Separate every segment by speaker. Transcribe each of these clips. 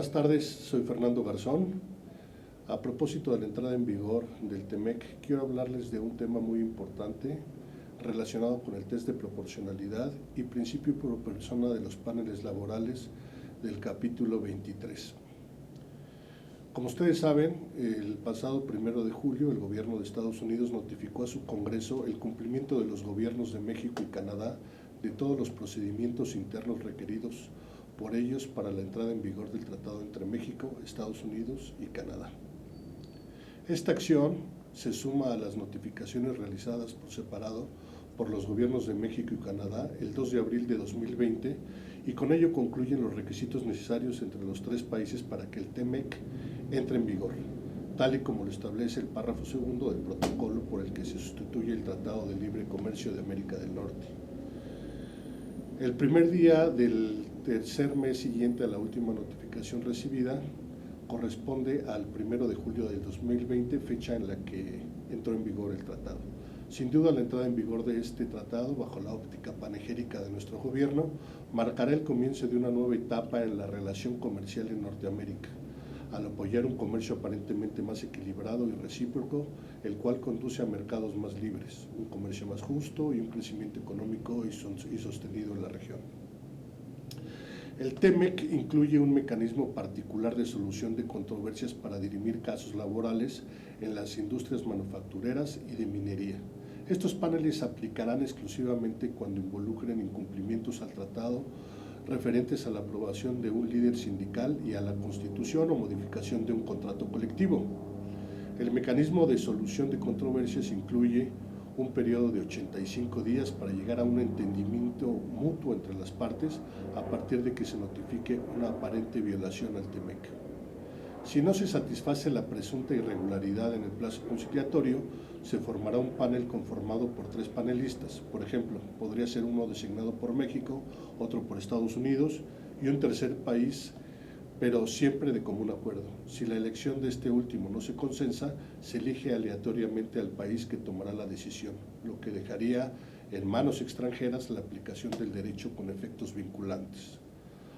Speaker 1: Buenas tardes, soy Fernando Garzón. A propósito de la entrada en vigor del TEMEC, quiero hablarles de un tema muy importante relacionado con el test de proporcionalidad y principio pro persona de los paneles laborales del capítulo 23. Como ustedes saben, el pasado 1 de julio el gobierno de Estados Unidos notificó a su Congreso el cumplimiento de los gobiernos de México y Canadá de todos los procedimientos internos requeridos por ellos para la entrada en vigor del tratado entre México, Estados Unidos y Canadá. Esta acción se suma a las notificaciones realizadas por separado por los gobiernos de México y Canadá el 2 de abril de 2020 y con ello concluyen los requisitos necesarios entre los tres países para que el TEMEC entre en vigor, tal y como lo establece el párrafo segundo del protocolo por el que se sustituye el Tratado de Libre Comercio de América del Norte. El primer día del tercer mes siguiente a la última notificación recibida corresponde al 1 de julio del 2020, fecha en la que entró en vigor el tratado. Sin duda, la entrada en vigor de este tratado, bajo la óptica panegírica de nuestro gobierno, marcará el comienzo de una nueva etapa en la relación comercial en Norteamérica, al apoyar un comercio aparentemente más equilibrado y recíproco, el cual conduce a mercados más libres, un comercio más justo y un crecimiento económico y sostenido en la región. El TEMEC incluye un mecanismo particular de solución de controversias para dirimir casos laborales en las industrias manufactureras y de minería. Estos paneles se aplicarán exclusivamente cuando involucren incumplimientos al tratado referentes a la aprobación de un líder sindical y a la constitución o modificación de un contrato colectivo. El mecanismo de solución de controversias incluye un periodo de 85 días para llegar a un entendimiento mutuo entre las partes a partir de que se notifique una aparente violación al TEMEC. Si no se satisface la presunta irregularidad en el plazo conciliatorio, se formará un panel conformado por 3 panelistas. Por ejemplo, podría ser uno designado por México, otro por Estados Unidos y un tercer país, pero siempre de común acuerdo. Si la elección de este último no se consensa, se elige aleatoriamente al país que tomará la decisión, lo que dejaría en manos extranjeras la aplicación del derecho con efectos vinculantes.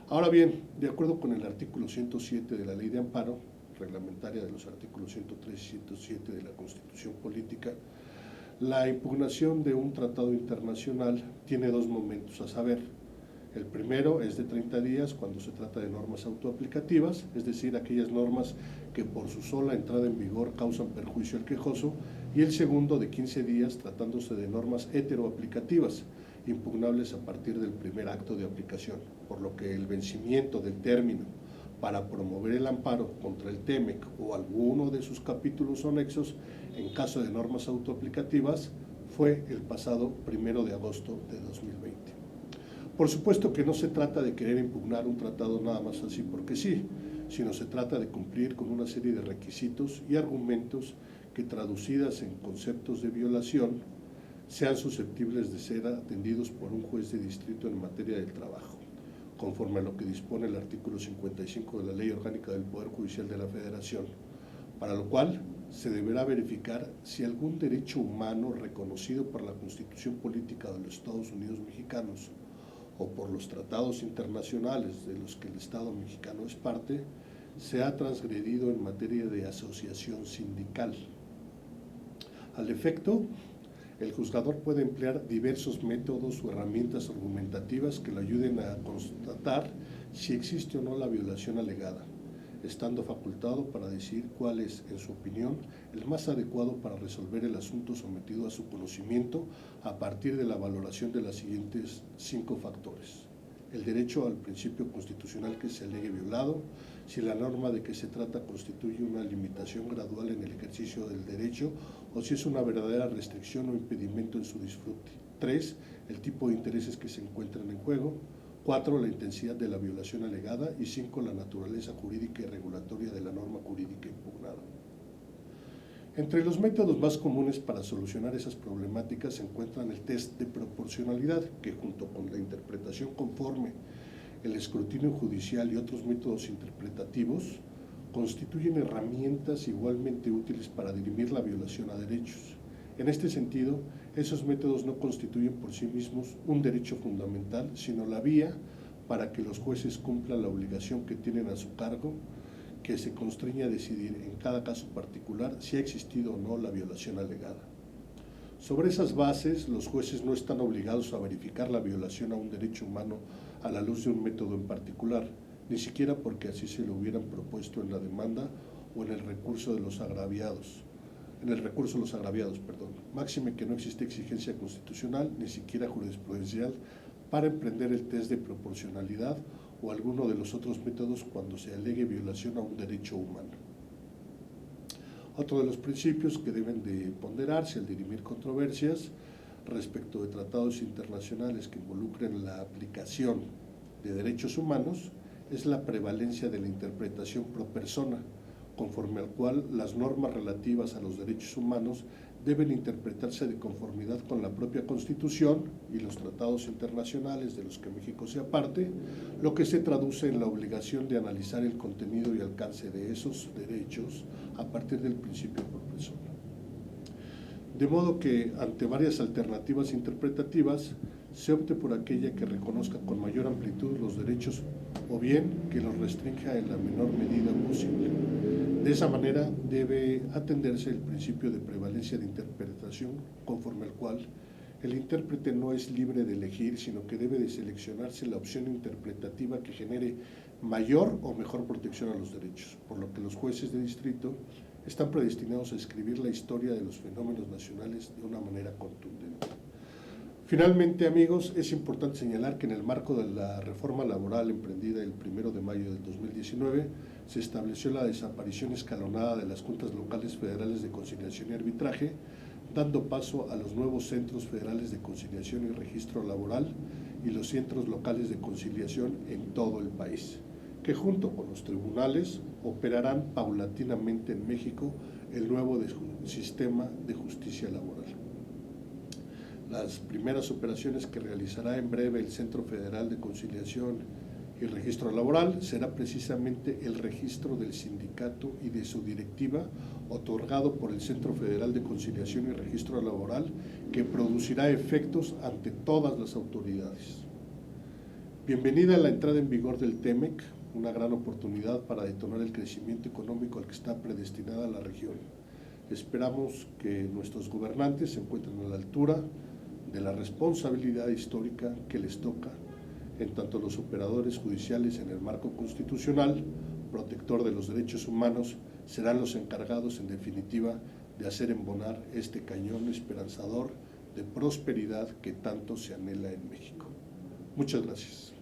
Speaker 1: Ahora bien, de acuerdo con el artículo 107 de la Ley de Amparo, reglamentaria de los artículos 103 y 107 de la Constitución Política, la impugnación de un tratado internacional tiene 2 momentos, a saber, el primero es de 30 días cuando se trata de normas autoaplicativas, es decir, aquellas normas que por su sola entrada en vigor causan perjuicio al quejoso, y el segundo de 15 días tratándose de normas heteroaplicativas, impugnables a partir del primer acto de aplicación, por lo que el vencimiento del término para promover el amparo contra el TEMEC o alguno de sus capítulos o anexos en caso de normas autoaplicativas fue el pasado 1 de agosto de 2020. Por supuesto que no se trata de querer impugnar un tratado nada más así porque sí, sino se trata de cumplir con una serie de requisitos y argumentos que, traducidas en conceptos de violación, sean susceptibles de ser atendidos por un juez de distrito en materia del trabajo, conforme a lo que dispone el artículo 55 de la Ley Orgánica del Poder Judicial de la Federación, para lo cual se deberá verificar si algún derecho humano reconocido por la Constitución Política de los Estados Unidos Mexicanos o por los tratados internacionales de los que el Estado mexicano es parte, se ha transgredido en materia de asociación sindical. Al efecto, el juzgador puede emplear diversos métodos o herramientas argumentativas que le ayuden a constatar si existe o no la violación alegada, estando facultado para decir cuál es, en su opinión, el más adecuado para resolver el asunto sometido a su conocimiento a partir de la valoración de los siguientes 5 factores: el derecho al principio constitucional que se alegue violado, si la norma de que se trata constituye una limitación gradual en el ejercicio del derecho o si es una verdadera restricción o impedimento en su disfrute. 3. El tipo de intereses que se encuentran en juego. 4. La intensidad de la violación alegada. Y 5. La naturaleza jurídica y regulatoria de la norma jurídica impugnada. Entre los métodos más comunes para solucionar esas problemáticas se encuentran el test de proporcionalidad, que junto con la interpretación conforme, el escrutinio judicial y otros métodos interpretativos constituyen herramientas igualmente útiles para dirimir la violación a derechos. En este sentido, esos métodos no constituyen por sí mismos un derecho fundamental, sino la vía para que los jueces cumplan la obligación que tienen a su cargo, que se constriña a decidir en cada caso particular si ha existido o no la violación alegada. Sobre esas bases, los jueces no están obligados a verificar la violación a un derecho humano a la luz de un método en particular, ni siquiera porque así se lo hubieran propuesto en la demanda o en el recurso de los agraviados. Máxime que no existe exigencia constitucional, ni siquiera jurisprudencial, para emprender el test de proporcionalidad o alguno de los otros métodos cuando se alegue violación a un derecho humano. Otro de los principios que deben de ponderarse al dirimir controversias respecto de tratados internacionales que involucren la aplicación de derechos humanos es la prevalencia de la interpretación pro persona, conforme al cual las normas relativas a los derechos humanos deben interpretarse de conformidad con la propia Constitución y los tratados internacionales de los que México sea parte, lo que se traduce en la obligación de analizar el contenido y alcance de esos derechos a partir del principio pro persona. De modo que, ante varias alternativas interpretativas, se opte por aquella que reconozca con mayor amplitud los derechos o bien que los restrinja en la menor medida posible. De esa manera debe atenderse el principio de prevalencia de interpretación, conforme al cual el intérprete no es libre de elegir, sino que debe de seleccionarse la opción interpretativa que genere mayor o mejor protección a los derechos, por lo que los jueces de distrito están predestinados a escribir la historia de los fenómenos nacionales de una manera contundente. Finalmente, amigos, es importante señalar que en el marco de la reforma laboral emprendida el 1 de mayo del 2019, se estableció la desaparición escalonada de las juntas locales federales de conciliación y arbitraje, dando paso a los nuevos centros federales de conciliación y registro laboral y los centros locales de conciliación en todo el país, que junto con los tribunales operarán paulatinamente en México el nuevo sistema de justicia laboral. Las primeras operaciones que realizará en breve el Centro Federal de Conciliación y Registro Laboral será precisamente el registro del sindicato y de su directiva otorgado por el Centro Federal de Conciliación y Registro Laboral, que producirá efectos ante todas las autoridades. Bienvenida a la entrada en vigor del TEMEC, una gran oportunidad para detonar el crecimiento económico al que está predestinada la región. Esperamos que nuestros gobernantes se encuentren a la altura de la responsabilidad histórica que les toca, en tanto los operadores judiciales en el marco constitucional, protector de los derechos humanos, serán los encargados, en definitiva, de hacer embonar este cañón esperanzador de prosperidad que tanto se anhela en México. Muchas gracias.